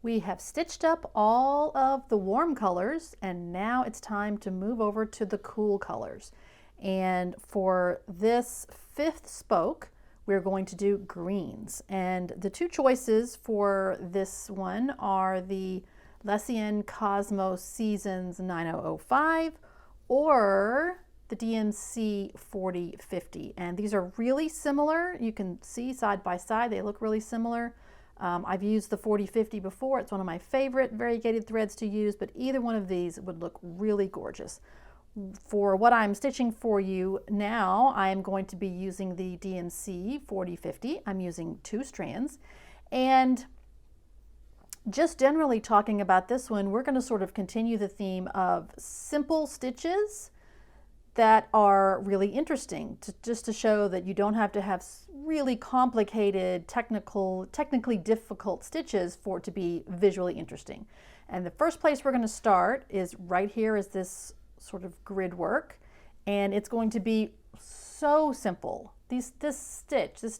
We have stitched up all of the warm colors, and now it's time to move over to the cool colors. And for this fifth spoke, we're going to do greens. And the two choices for this one are the Lessian Cosmos Seasons 9005 or the DMC 4050. And these are really similar. You can see side by side, they look really similar. I've used the 4050 before. It's one of my favorite variegated threads to use, but either one of these would look really gorgeous. For what I'm stitching for you now, I am going to be using the DMC 4050. I'm using 2 strands. And just generally talking about this one, we're going to sort of continue the theme of simple stitches that are really interesting, just to show that you don't have to have really complicated, technically difficult stitches for it to be visually interesting. And the first place we're going to start is right here is this sort of grid work, and it's going to be so simple. This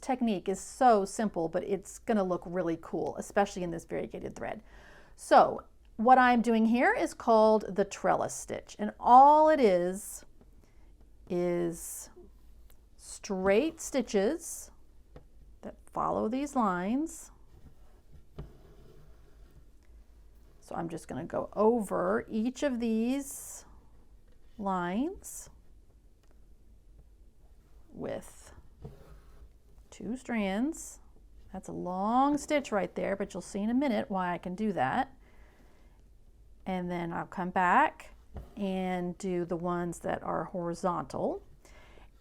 technique is so simple, but it's going to look really cool, especially in this variegated thread. So what I'm doing here is called the trellis stitch, and all it is straight stitches that follow these lines. So I'm just going to go over each of these lines with 2 strands. That's a long stitch right there, but you'll see in a minute why I can do that. And then I'll come back and do the ones that are horizontal.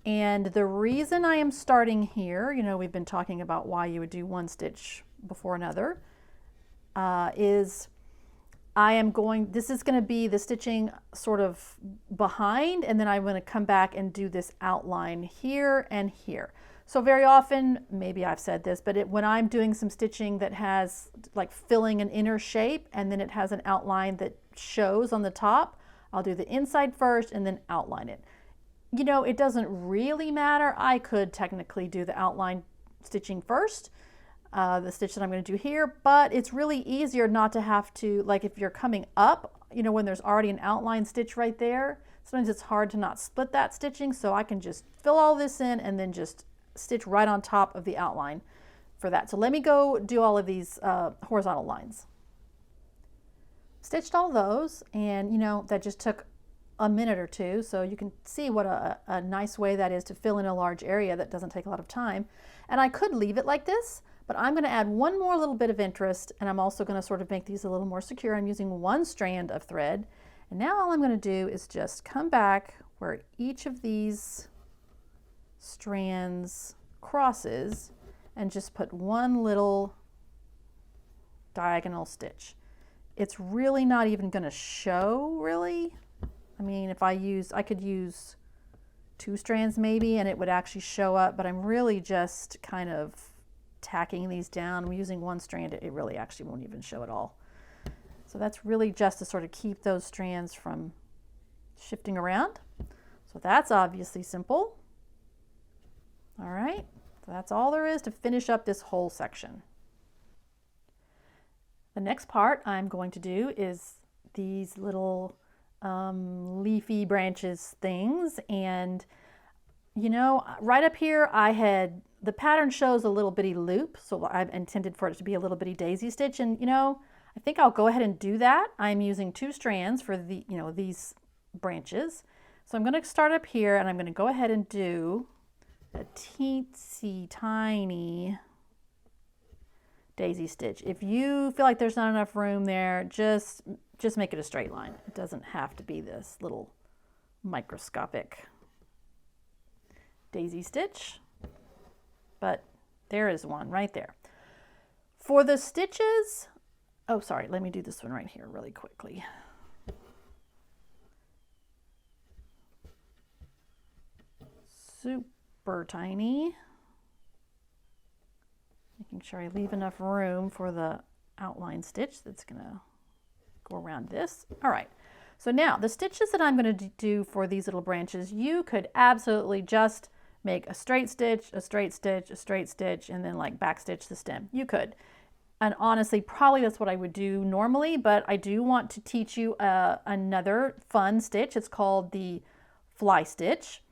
And the reason I am starting here, you know, we've been talking about why you would do one stitch before another, is this is going to be the stitching sort of behind, and then I'm going to come back and do this outline here and here. So very often, maybe I've said this, but when I'm doing some stitching that has like filling an inner shape and then it has an outline that shows on the top, I'll do the inside first and then outline it. You know, it doesn't really matter. I could technically do the outline stitching first, the stitch that I'm going to do here, but it's really easier not to have to, like if you're coming up, you know, when there's already an outline stitch right there, sometimes it's hard to not split that stitching, so I can just fill all this in and then just stitch right on top of the outline for that. So let me go do all of these horizontal lines. Stitched all those, and you know, that just took a minute or two, so you can see what a nice way that is to fill in a large area that doesn't take a lot of time. And I could leave it like this, but I'm going to add one more little bit of interest, and I'm also going to sort of make these a little more secure. I'm using 1 strand of thread, and now all I'm going to do is just come back where each of these strands crosses and just put one little diagonal stitch. It's really not even going to show, really. I mean, I could use 2 strands maybe and it would actually show up, but I'm really just kind of tacking these down. I'm using 1 strand, it really actually won't even show at all. So that's really just to sort of keep those strands from shifting around. So that's obviously simple. All right, so that's all there is to finish up this whole section. The next part I'm going to do is these little leafy branches things, and you know, right up here the pattern shows a little bitty loop, so I've intended for it to be a little bitty daisy stitch, and you know, I think I'll go ahead and do that. I'm using 2 strands for these branches, so I'm going to start up here and I'm going to go ahead and do a teensy tiny daisy stitch. If you feel like there's not enough room there, just make it a straight line. It doesn't have to be this little microscopic daisy stitch, but there is one right there. For the stitches, oh sorry, let me do this one right here really quickly. Super tiny. Making sure I leave enough room for the outline stitch that's going to go around this. All right, so now the stitches that I'm going to do for these little branches, you could absolutely just make a straight stitch, a straight stitch, a straight stitch, and then like back stitch the stem. You could. And honestly, probably that's what I would do normally, but I do want to teach you another fun stitch. It's called the fly stitch.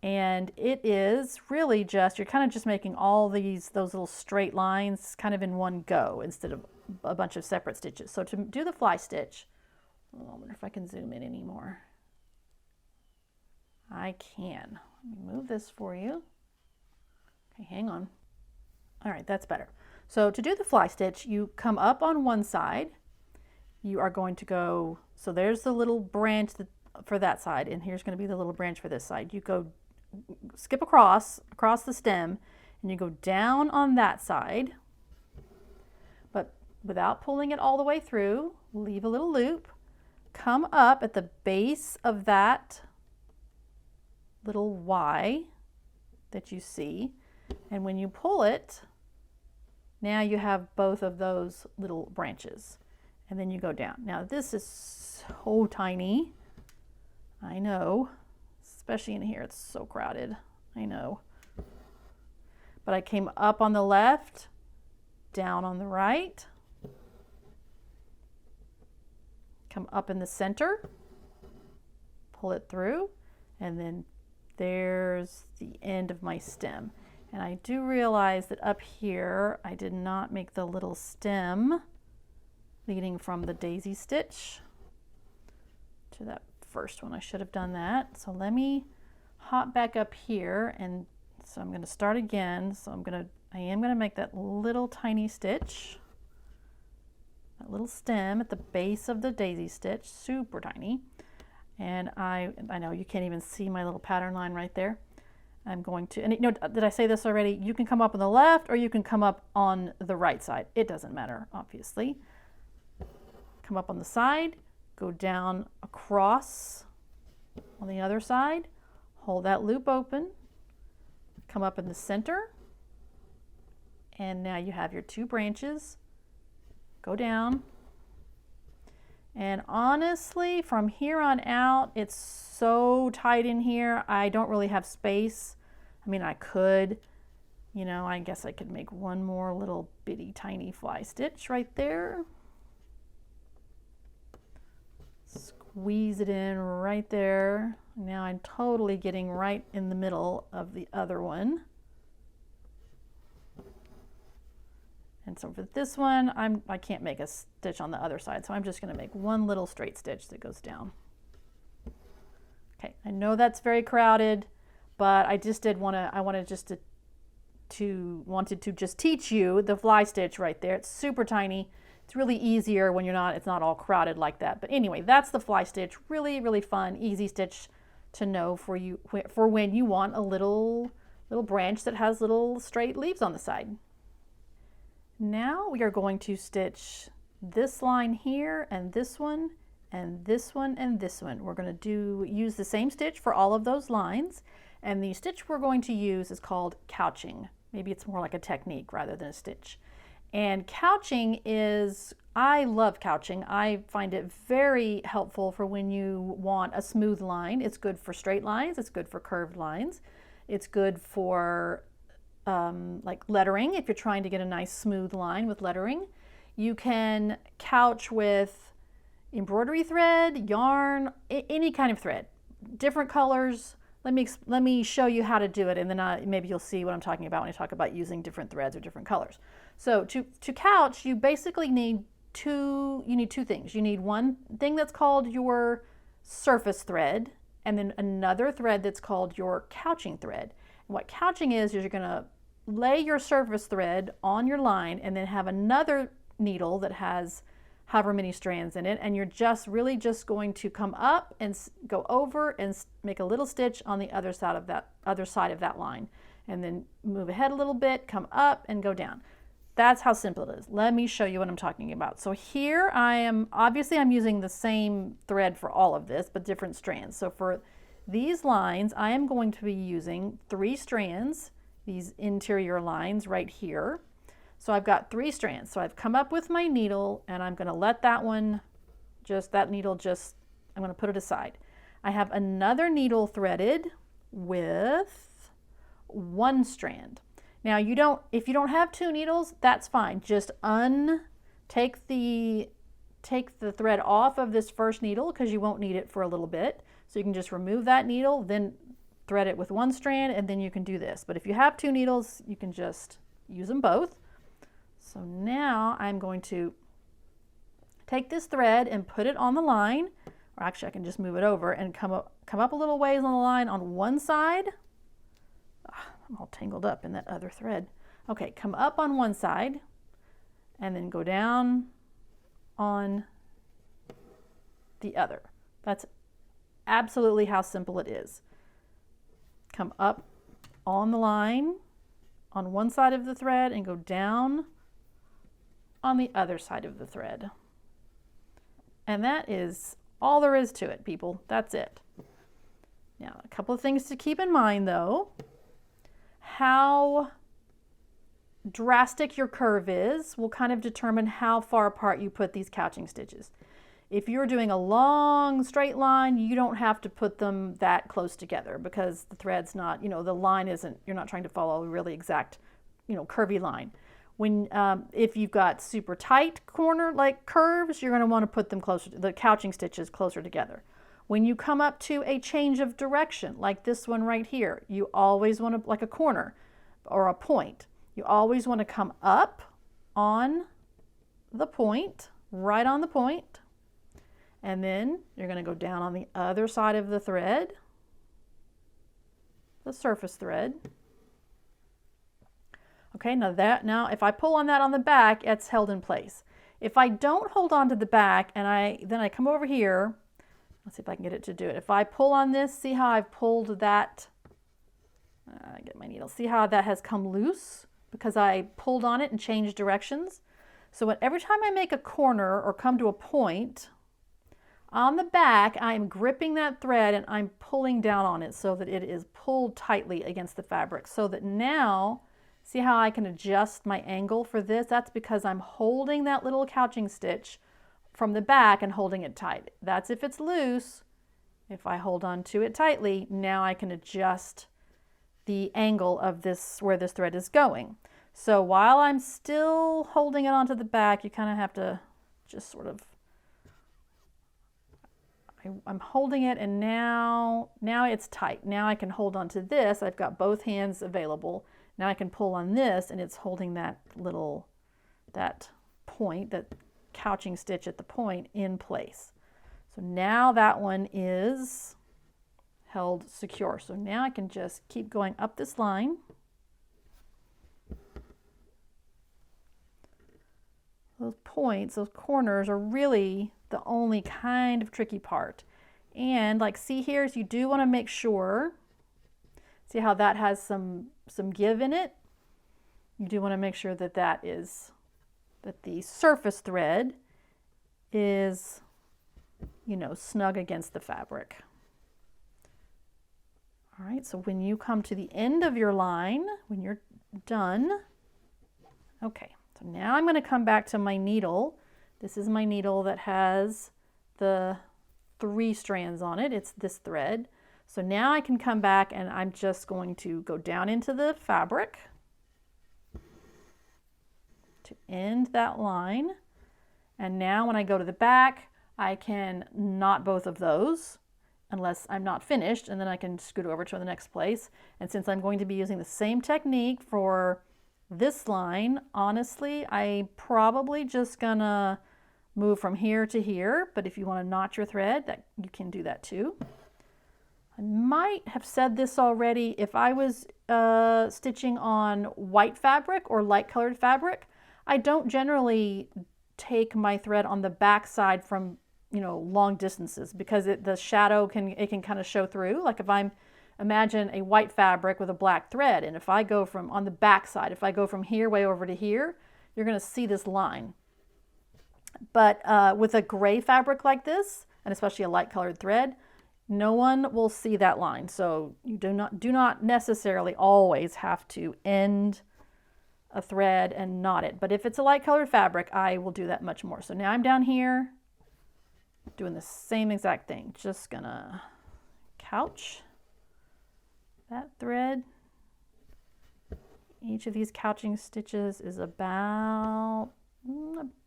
And it is really just, you're kind of just making all those little straight lines kind of in one go instead of a bunch of separate stitches. So to do the fly stitch, oh, I wonder if I can zoom in anymore. I can. Let me move this for you. Okay, hang on. All right, that's better. So to do the fly stitch, you come up on one side. You are going to go, so there's the little branch for that side, and here's going to be the little branch for this side. You go skip across the stem, and you go down on that side, but without pulling it all the way through. Leave a little loop. Come up at the base of that little Y that you see, and when you pull it, now you have both of those little branches, and then you go down. Now this is so tiny, I know, especially in here, it's so crowded, I know. But I came up on the left, down on the right, come up in the center, pull it through, and then there's the end of my stem. And I do realize that up here, I did not make the little stem leading from the daisy stitch to that first one. I should have done that. So let me hop back up here, and so I'm going to start again. So I am going to make that little tiny stitch, that little stem at the base of the daisy stitch, super tiny. And I know you can't even see my little pattern line right there. I'm going to, and you know, did I say this already? You can come up on the left or you can come up on the right side. It doesn't matter, obviously. Come up on the side, go down across on the other side, hold that loop open, come up in the center, and now you have your two branches. Go down. And honestly, from here on out, it's so tight in here, I don't really have space. I mean, I could, you know, I guess I could make one more little bitty tiny fly stitch right there. Squeeze it in right there. Now I'm totally getting right in the middle of the other one. And so for this one, I can't make a stitch on the other side, so I'm just going to make one little straight stitch that goes down. Okay, I know that's very crowded, but I just did want to, wanted to just teach you the fly stitch right there. It's super tiny. It's really easier when it's not all crowded like that. But anyway, that's the fly stitch. Really, really fun, easy stitch to know for when you want a little branch that has little straight leaves on the side. Now we are going to stitch this line here and this one and this one and this one. We're going to use the same stitch for all of those lines, and the stitch we're going to use is called couching. Maybe it's more like a technique rather than a stitch. And couching is, I love couching. I find it very helpful for when you want a smooth line. It's good for straight lines, it's good for curved lines, it's good for like lettering. If you're trying to get a nice smooth line with lettering, you can couch with embroidery thread, yarn, any kind of thread, different colors. Let me show you how to do it, and then maybe you'll see what I'm talking about when I talk about using different threads or different colors. So to couch, you basically need two things. You need one thing that's called your surface thread, and then another thread that's called your couching thread. And what couching is you're going to lay your surface thread on your line and then have another needle that has however many strands in it, and you're really just going to come up and go over and make a little stitch on the other side of that line, and then move ahead a little bit, come up and go down. That's how simple it is. Let me show you what I'm talking about. So here I'm using the same thread for all of this, but different strands. So for these lines, I am going to be using 3 strands, these interior lines right here. So I've got 3 strands. So I've come up with my needle, and I'm going to let I'm going to put it aside. I have another needle threaded with 1 strand. Now if you don't have 2 needles, that's fine. Just take the thread off of this first needle because you won't need it for a little bit. So you can just remove that needle, then thread it with 1 strand, and then you can do this. But if you have 2 needles, you can just use them both. So now I'm going to take this thread and put it on the line, or actually I can just move it over and come up a little ways on the line on one side. I'm all tangled up in that other thread. Okay, come up on one side and then go down on the other. That's absolutely how simple it is. Come up on the line on one side of the thread and go down on the other side of the thread. And that is all there is to it, people. That's it. Now, a couple of things to keep in mind though. How drastic your curve is will kind of determine how far apart you put these couching stitches. If you're doing a long straight line, you don't have to put them that close together because the thread's not, the line isn't, you're not trying to follow a really exact, curvy line. When, if you've got super tight corner like curves, you're going to want to put them closer, the couching stitches closer together. When you come up to a change of direction, like this one right here, you always want to, like a corner or a point, you always want to come up on the point, right on the point, and then you're going to go down on the other side of the thread, the surface thread. Okay, now if I pull on that on the back, it's held in place. If I don't hold on to the back and then I come over here, let's see if I can get it to do it. If I pull on this, see how I've pulled that, get my needle, see how that has come loose because I pulled on it and changed directions. So every time I make a corner or come to a point, on the back, I'm gripping that thread and I'm pulling down on it so that it is pulled tightly against the fabric so that now, see how I can adjust my angle for this? That's because I'm holding that little couching stitch from the back and holding it tight. That's if it's loose. If I hold on to it tightly, now I can adjust the angle of this, where this thread is going. So while I'm still holding it onto the back, you kind of have to just sort of, I'm holding it and now it's tight. Now I can hold on to this. I've got both hands available. Now I can pull on this and it's holding that point, that couching stitch at the point in place. So now that one is held secure. So now I can just keep going up this line. Those points, those corners are really the only kind of tricky part. And like see here, is you do want to make sure, see how that has some give in it? You do want to make sure that that the surface thread is, snug against the fabric. All right, so when you come to the end of your line, when you're done, okay, so now I'm going to come back to my needle. This is my needle that has the 3 strands on it. It's this thread. So now I can come back and I'm just going to go down into the fabric to end that line. And now when I go to the back, I can knot both of those unless I'm not finished, and then I can scoot over to the next place. And since I'm going to be using the same technique for this line, honestly, I'm probably just gonna move from here to here, but if you want to knot your thread, that you can do that too. I might have said this already. If I was stitching on white fabric or light colored fabric, I don't generally take my thread on the back side from long distances because the shadow can kind of show through. Like if imagine a white fabric with a black thread, and if I go from on the back side, if I go from here way over to here, you're going to see this line. But with a gray fabric like this, and especially a light colored thread, no one will see that line. So you do not necessarily always have to end a thread and knot it. But if it's a light colored fabric, I will do that much more. So now I'm down here doing the same exact thing. Just gonna couch that thread Each of these couching stitches is about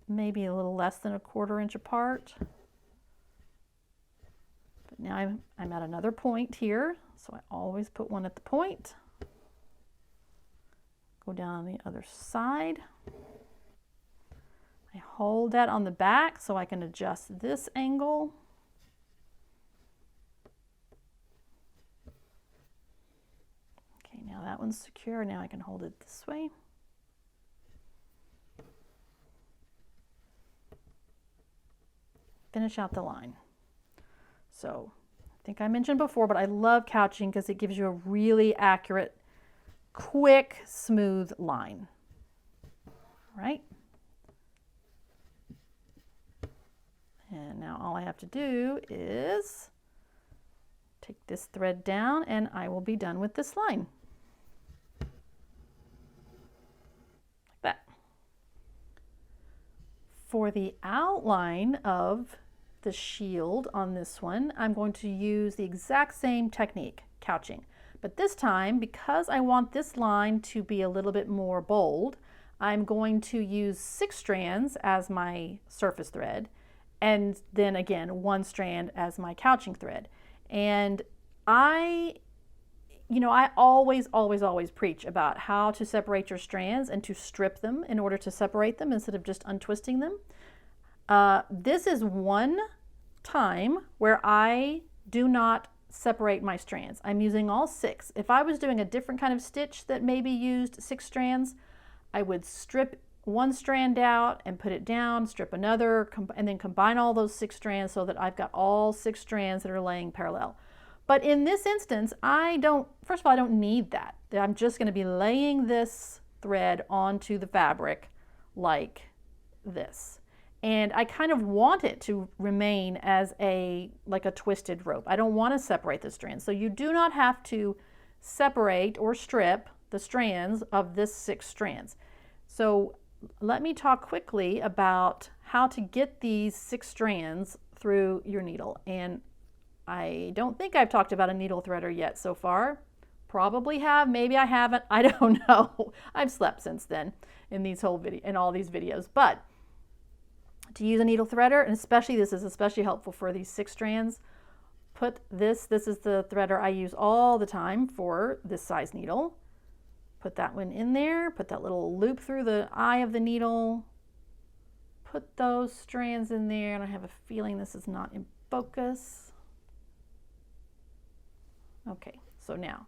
maybe a little less than 1/4 inch apart. But now I'm at another point here, so I always put one at the point. Go down on the other side. I hold that on the back so I can adjust this angle. Okay, now that one's secure. Now I can hold it this way. Finish out the line. So I think I mentioned before, but I love couching because it gives you a really accurate, quick, smooth line. All right. And now all I have to do is take this thread down and I will be done with this line. Like that. For the outline of the shield on this one, I'm going to use the exact same technique, couching. But this time, because I want this line to be a little bit more bold, I'm going to use 6 strands as my surface thread, and then again 1 strand as my couching thread. And I always preach about how to separate your strands and to strip them in order to separate them instead of just untwisting them. This is one time where I do not separate my strands. I'm using all 6. If I was doing a different kind of stitch that maybe used 6 strands, I would strip 1 strand out and put it down, strip another, and then combine all those 6 strands so that I've got all 6 strands that are laying parallel. But in this instance, first of all, I don't need that. I'm just going to be laying this thread onto the fabric like this. And I kind of want it to remain as like a twisted rope. I don't want to separate the strands. So you do not have to separate or strip the strands of this 6 strands. So let me talk quickly about how to get these 6 strands through your needle. And I don't think I've talked about a needle threader yet so far. Probably have, maybe I haven't, I don't know. I've slept since then in all these videos. But to use a needle threader, and especially this is especially helpful for these 6 strands, this is the threader I use all the time for this size needle. Put that one in there, put that little loop through the eye of the needle, put those strands in there, and I have a feeling this is not in focus. Okay, so now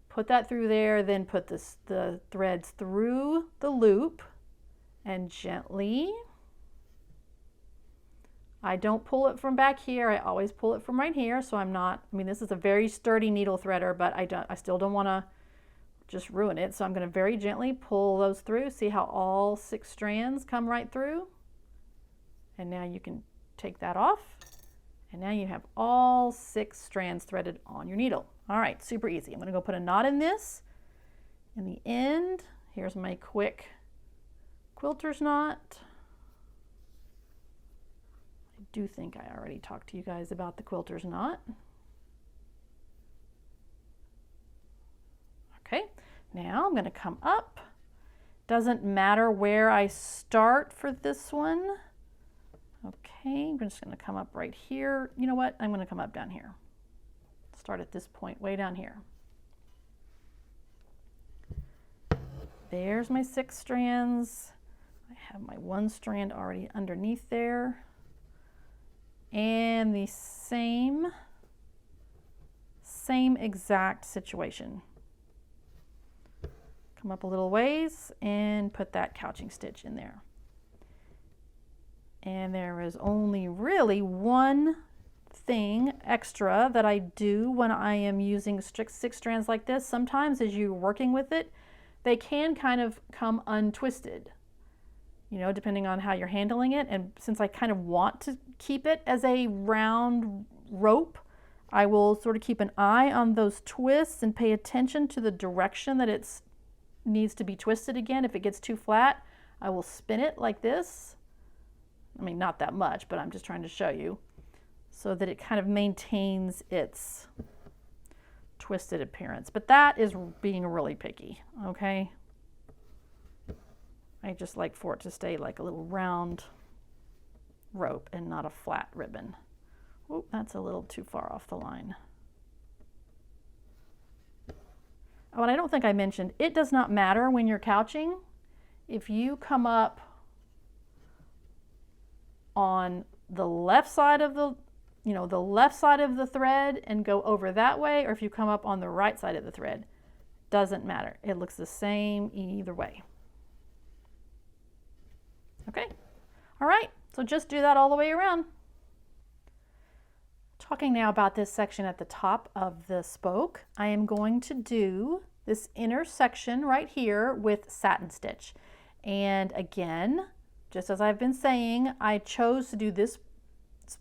put that through there, then put the threads through the loop and gently. I don't pull it from back here, I always pull it from right here, so this is a very sturdy needle threader, but I still don't want to just ruin it. So I'm going to very gently pull those through. See how all 6 strands come right through? And now you can take that off. And now you have all 6 strands threaded on your needle. All right, super easy. I'm going to go put a knot in this. In the end, here's my quick quilter's knot. I do think I already talked to you guys about the quilter's knot. Okay, now I'm going to come up. Doesn't matter where I start for this one. Okay, I'm just going to come up right here. You know what? I'm going to come up down here. Start at this point, way down here. There's my 6 strands. I have my 1 strand already underneath there. And the same exact situation. Come up a little ways and put that couching stitch in there. And there is only really one thing extra that I do when I am using 6 strands like this. Sometimes as you're working with it, they can kind of come untwisted, depending on how you're handling it. And since I kind of want to keep it as a round rope, I will sort of keep an eye on those twists and pay attention to the direction that it needs to be twisted again. If it gets too flat, I will spin it like this. I mean, not that much, but I'm just trying to show you so that it kind of maintains its twisted appearance, but that is being really picky, okay? I just like for it to stay like a little round rope and not a flat ribbon. Oh, that's a little too far off the line. Oh, and I don't think I mentioned, it does not matter when you're couching. If you come up on the left side of the, the left side of the thread and go over that way, or if you come up on the right side of the thread, doesn't matter. It looks the same either way. Okay, all right, so just do that all the way around. Talking now about this section at the top of the spoke, I am going to do this inner section right here with satin stitch. And again, just as I've been saying, I chose to do this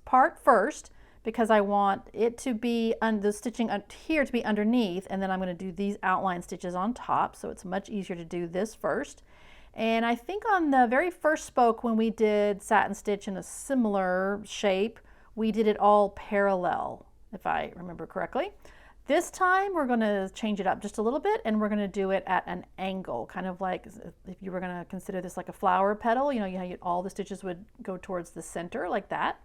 part first because I want it to be, the stitching here to be underneath, and then I'm going to do these outline stitches on top, so it's much easier to do this first. And I think on the very first spoke when we did satin stitch in a similar shape, we did it all parallel, if I remember correctly. This time we're going to change it up just a little bit, and we're going to do it at an angle, kind of like if you were going to consider this like a flower petal, all the stitches would go towards the center like that.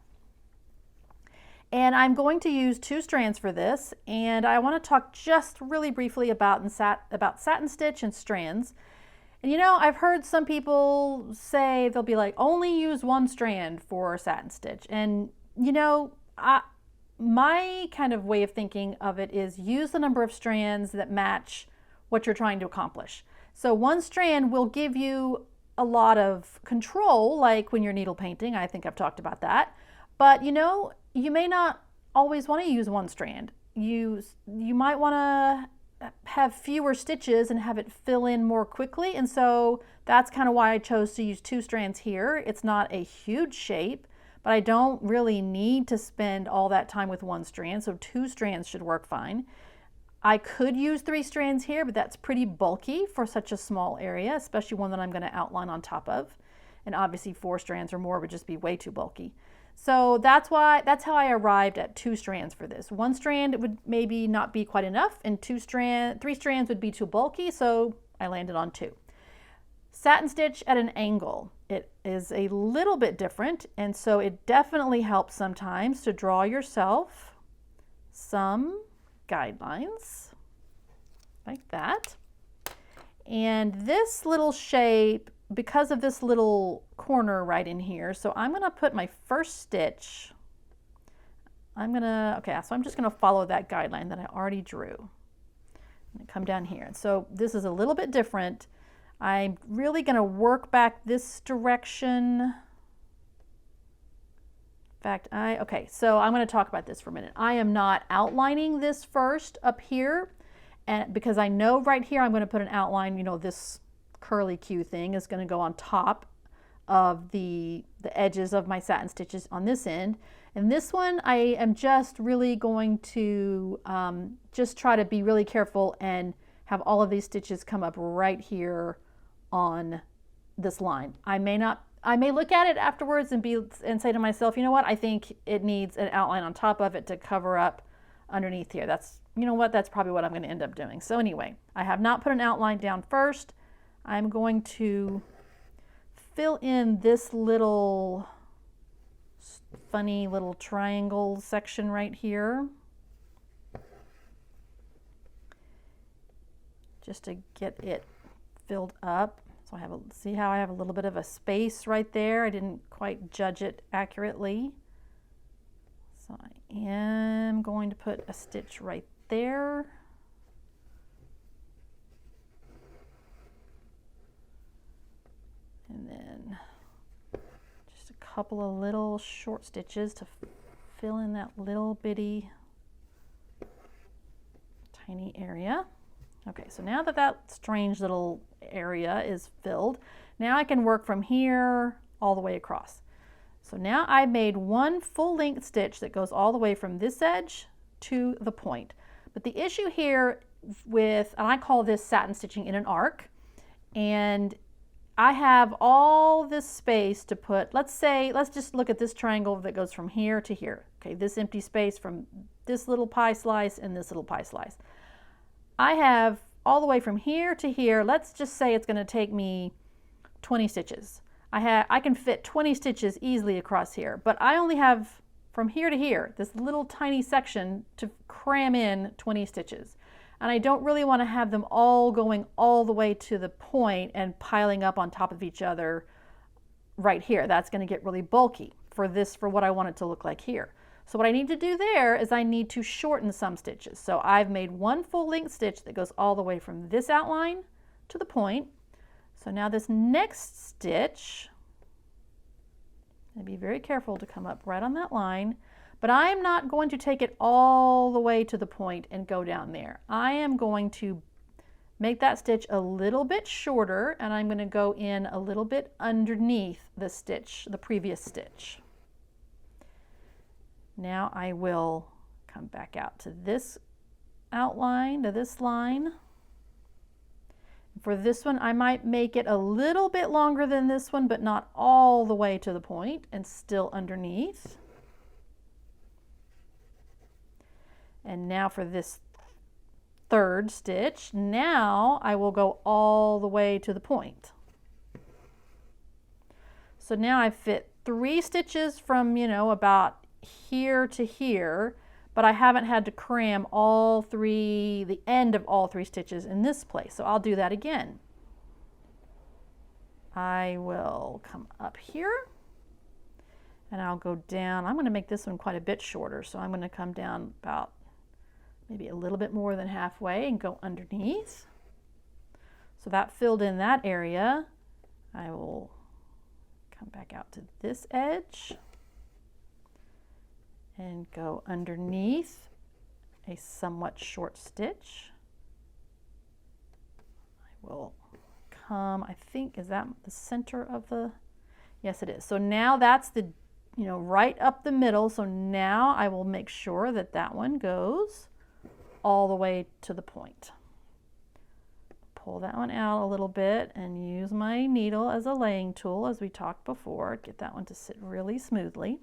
And I'm going to use 2 strands for this, and I want to talk just really briefly about satin stitch and strands. And I've heard some people say they'll be like, only use 1 strand for satin stitch. And my kind of way of thinking of it is use the number of strands that match what you're trying to accomplish. So 1 strand will give you a lot of control, like when you're needle painting. I think I've talked about that. But you may not always want to use 1 strand. You might want to have fewer stitches and have it fill in more quickly. And so that's kind of why I chose to use 2 strands here. It's not a huge shape, but I don't really need to spend all that time with 1 strand, so 2 strands should work fine. I could use 3 strands here, but that's pretty bulky for such a small area, especially one that I'm going to outline on top of. And obviously 4 strands or more would just be way too bulky. So that's how I arrived at 2 strands for this. 1 strand would maybe not be quite enough, and 3 strands would be too bulky, so I landed on 2. Satin stitch at an angle. It is a little bit different, and so it definitely helps sometimes to draw yourself some guidelines like that. And this little shape, because of this little corner right in here, so I'm going to put my first stitch. So I'm just going to follow that guideline that I already drew. And come down here. And so this is a little bit different. I'm really going to work back this direction. In fact, so I'm going to talk about this for a minute. I am not outlining this first up here, and because I know right here I'm going to put an outline, this curly Q thing is going to go on top of the edges of my satin stitches on this end. And this one I am just really going to just try to be really careful and have all of these stitches come up right here on this line. I may look at it afterwards and say to myself, what, I think it needs an outline on top of it to cover up underneath here. That's probably what I'm going to end up doing. So anyway, I have not put an outline down first. I'm going to fill in this little funny little triangle section right here, just to get it filled up. So see how I have a little bit of a space right there? I didn't quite judge it accurately. So I am going to put a stitch right there. And then just a couple of little short stitches to fill in that little bitty tiny area. Okay, so now that strange little area is filled, now I can work from here all the way across. So now I made 1 full length stitch that goes all the way from this edge to the point. But the issue here and I call this satin stitching in an arc, and I have all this space to put, let's just look at this triangle that goes from here to here. Okay, this empty space from this little pie slice and this little pie slice. I have all the way from here to here. Let's just say it's going to take me 20 stitches. I can fit 20 stitches easily across here, but I only have from here to here, this little tiny section to cram in 20 stitches. And I don't really want to have them all going all the way to the point and piling up on top of each other right here. That's going to get really bulky for what I want it to look like here. So what I need to do there is I need to shorten some stitches. So I've made one full length stitch that goes all the way from this outline to the point. So now this next stitch, and be very careful to come up right on that line, but I am not going to take it all the way to the point and go down there. I am going to make that stitch a little bit shorter, and I'm going to go in a little bit underneath the stitch, the previous stitch. Now I will come back out to this outline, to this line. For this one, I might make it a little bit longer than this one, but not all the way to the point and still underneath. And now for this third stitch, now I will go all the way to the point. So now I fit 3 stitches from, about here to here, but I haven't had to cram the end of all 3 stitches in this place. So I'll do that again. I will come up here and I'll go down. I'm going to make this one quite a bit shorter, so I'm going to come down about maybe a little bit more than halfway and go underneath. So that filled in that area. I will come back out to this edge and go underneath a somewhat short stitch. I will come, I think, is that the center of the, yes it is. So now that's the, right up the middle. So now I will make sure that that one goes all the way to the point. Pull that one out a little bit and use my needle as a laying tool, as we talked before. Get that one to sit really smoothly.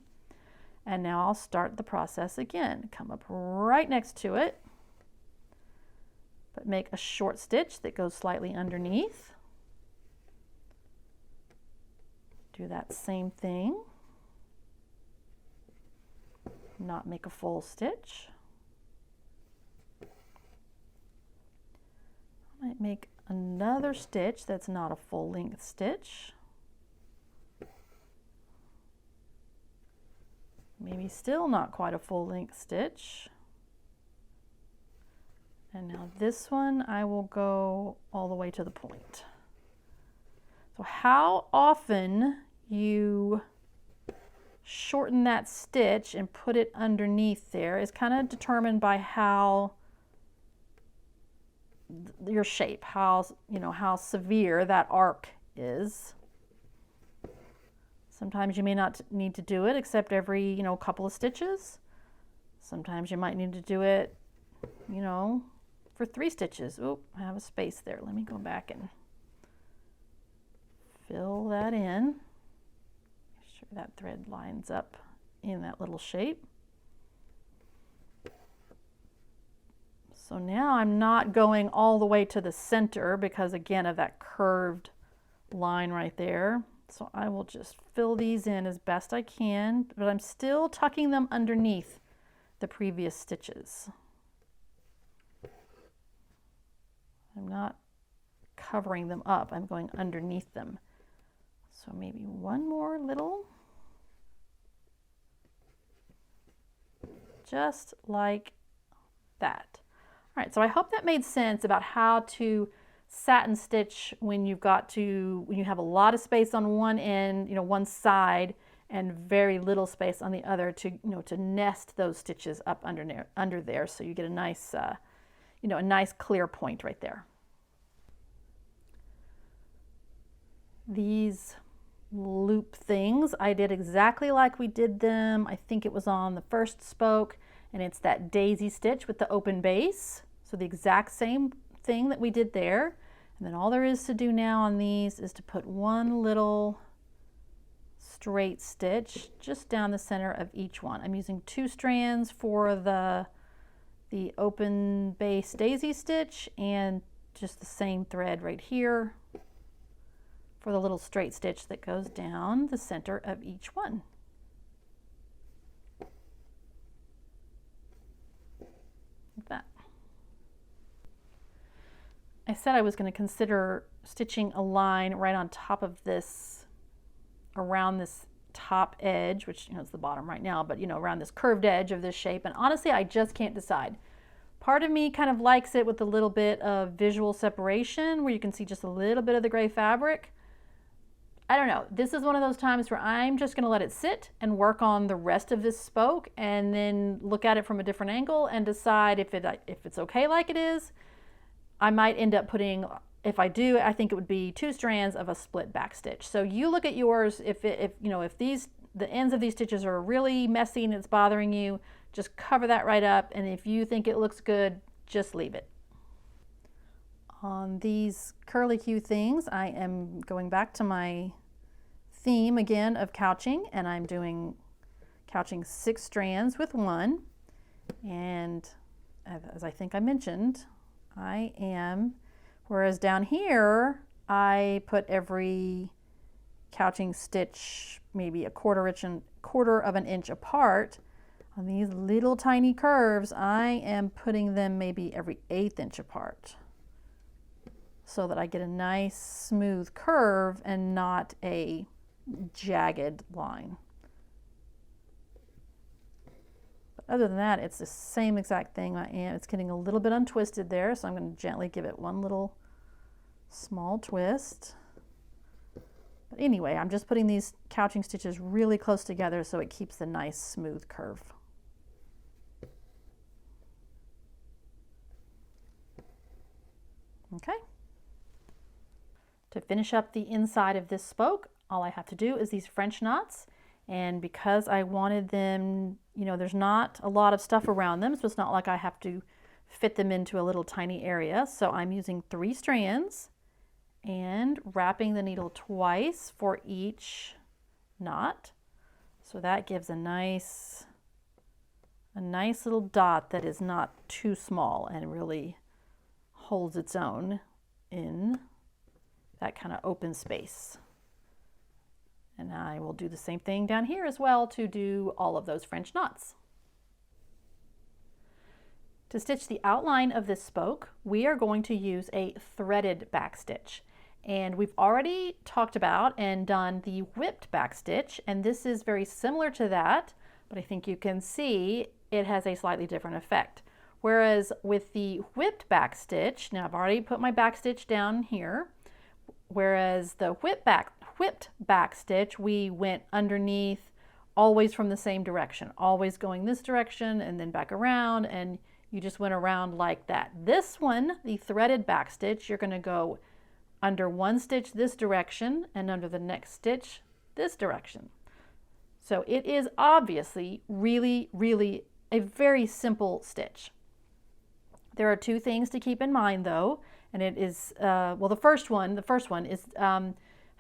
And now I'll start the process again. Come up right next to it, but make a short stitch that goes slightly underneath. Do that same thing. Not make a full stitch. I might make another stitch that's not a full length stitch. Maybe still not quite a full length stitch. And now this one I will go all the way to the point. So how often you shorten that stitch and put it underneath there is kind of determined by how your shape, how severe that arc is. Sometimes you may not need to do it except every, couple of stitches. Sometimes you might need to do it, for 3 stitches. Oh, I have a space there. Let me go back and fill that in. Make sure that thread lines up in that little shape. So now I'm not going all the way to the center because, again, of that curved line right there. So I will just fill these in as best I can, but I'm still tucking them underneath the previous stitches. I'm not covering them up, I'm going underneath them. So maybe one more little, just like that. All right, so I hope that made sense about how to satin stitch when you have a lot of space on one end, one side, and very little space on the other to nest those stitches up under there, so you get a nice a nice clear point right there. These loop things I did exactly like we did them. I think it was on the first spoke, and it's that daisy stitch with the open base. So the exact same thing that we did there. And then all there is to do now on these is to put one little straight stitch just down the center of each one. I'm using 2 strands for the the open base daisy stitch and just the same thread right here for the little straight stitch that goes down the center of each one. Like that. I said I was going to consider stitching a line right on top of this, around this top edge, which is the bottom right now, but around this curved edge of this shape, and honestly I just can't decide. Part of me kind of likes it with a little bit of visual separation where you can see just a little bit of the gray fabric. I don't know. This is one of those times where I'm just going to let it sit and work on the rest of this spoke and then look at it from a different angle and decide if it's okay like it is. I might end up putting, if I do, I think it would be 2 strands of a split back stitch. So you look at yours. If the ends of these stitches are really messy and it's bothering you, just cover that right up, and if you think it looks good, just leave it. On these curly Q things, I am going back to my theme again of couching, and I'm doing couching 6 strands with 1, and as I think I mentioned, I am, whereas down here I put every couching stitch maybe a quarter of an inch apart. On these little tiny curves, I am putting them maybe every 1/8 inch apart so that I get a nice smooth curve and not a jagged line. But other than that, it's the same exact thing. It's getting a little bit untwisted there, so I'm going to gently give it one little small twist. But anyway, I'm just putting these couching stitches really close together so it keeps the nice smooth curve. Okay. To finish up the inside of this spoke, all I have to do is these French knots, and because I wanted them, there's not a lot of stuff around them, so it's not like I have to fit them into a little tiny area. So I'm using 3 strands and wrapping the needle twice for each knot. So that gives a nice little dot that is not too small and really holds its own in that kind of open space. And I will do the same thing down here as well to do all of those French knots. To stitch the outline of this spoke, we are going to use a threaded back stitch. And we've already talked about and done the whipped back stitch, and this is very similar to that, but I think you can see it has a slightly different effect. Whereas with the whipped back stitch, now I've already put my back stitch down here, whereas the whipped back stitch, we went underneath always from the same direction, always going this direction and then back around, and you just went around like that. This one, the threaded back stitch, you're going to go under one stitch this direction and under the next stitch this direction. So it is obviously really, really a very simple stitch. There are 2 things to keep in mind though, and it is, well, the first one is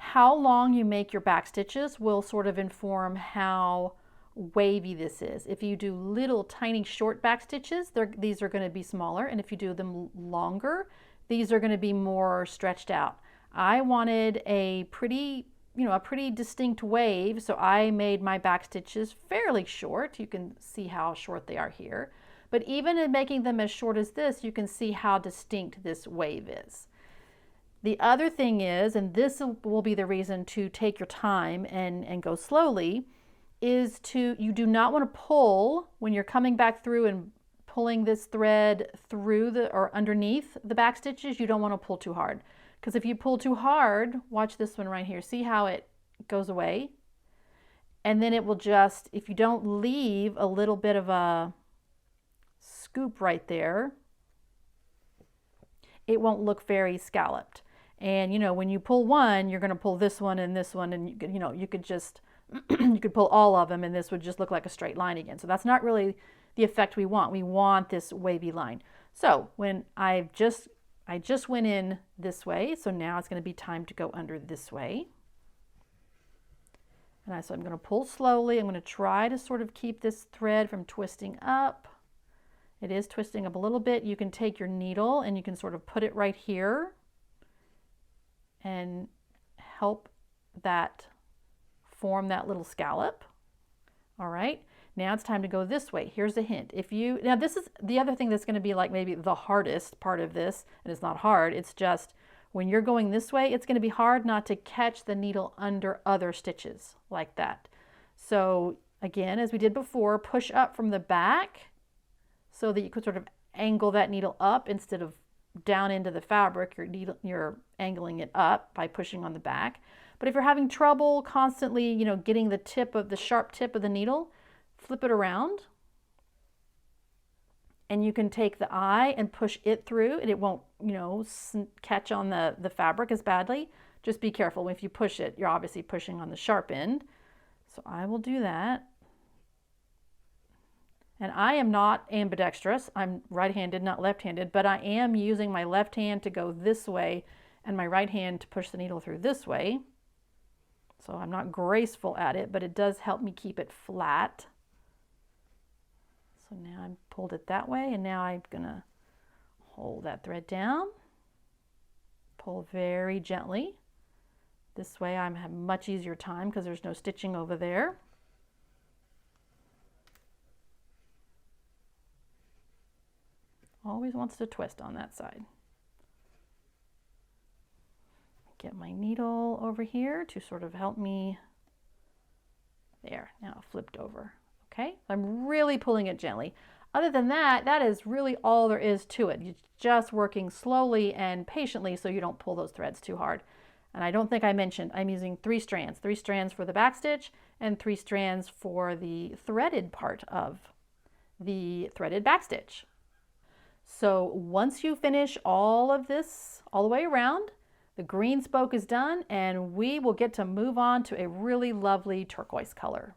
how long you make your back stitches will sort of inform how wavy this is. If you do little tiny short back stitches, these are going to be smaller, and if you do them longer, these are going to be more stretched out. I wanted a pretty distinct wave, so I made my back stitches fairly short. You can see how short they are here. But even in making them as short as this, you can see how distinct this wave is. The other thing is, and this will be the reason to take your time and go slowly, is you do not want to pull when you're coming back through and pulling this thread through or underneath the back stitches. You don't want to pull too hard, because if you pull too hard, watch this one right here, see how it goes away, and then it will just, if you don't leave a little bit of a scoop right there, it won't look very scalloped. And when you pull one, you're going to pull this one, and you could just you could pull all of them and this would just look like a straight line again. So that's not really the effect we want. We want this wavy line. So when I just went in this way, so now it's going to be time to go under this way. And so I'm going to pull slowly. I'm going to try to sort of keep this thread from twisting up It is twisting up a little bit. You can take your needle and you can sort of put it right here and help that form that little scallop. All right, now it's time to go this way. Here's a hint. Now this is the other thing that's going to be like maybe the hardest part of this, and it's not hard, it's just when you're going this way, it's going to be hard not to catch the needle under other stitches like that. So again, as we did before, push up from the back so that you could sort of angle that needle up instead of down into the fabric. You're angling it up by pushing on the back. But if you're having trouble constantly, getting the sharp tip of the needle, flip it around. And you can take the eye and push it through, and it won't, catch on the fabric as badly. Just be careful. If you push it, you're obviously pushing on the sharp end. So I will do that. And I am not ambidextrous. I'm right-handed, not left-handed, but I am using my left hand to go this way and my right hand to push the needle through this way. So I'm not graceful at it, but it does help me keep it flat. So now I've pulled it that way, and now I'm gonna hold that thread down, pull very gently. This way I have much easier time because there's no stitching over there. Always wants to twist on that side. Get my needle over here to sort of help me. There, now flipped over. Okay, I'm really pulling it gently. Other than that, that is really all there is to it. You're just working slowly and patiently so you don't pull those threads too hard. And I don't think I mentioned, I'm using 3 strands. 3 strands for the back stitch and 3 strands for the threaded part of the threaded back stitch. So once you finish all of this all the way around, the green spoke is done, and we will get to move on to a really lovely turquoise color.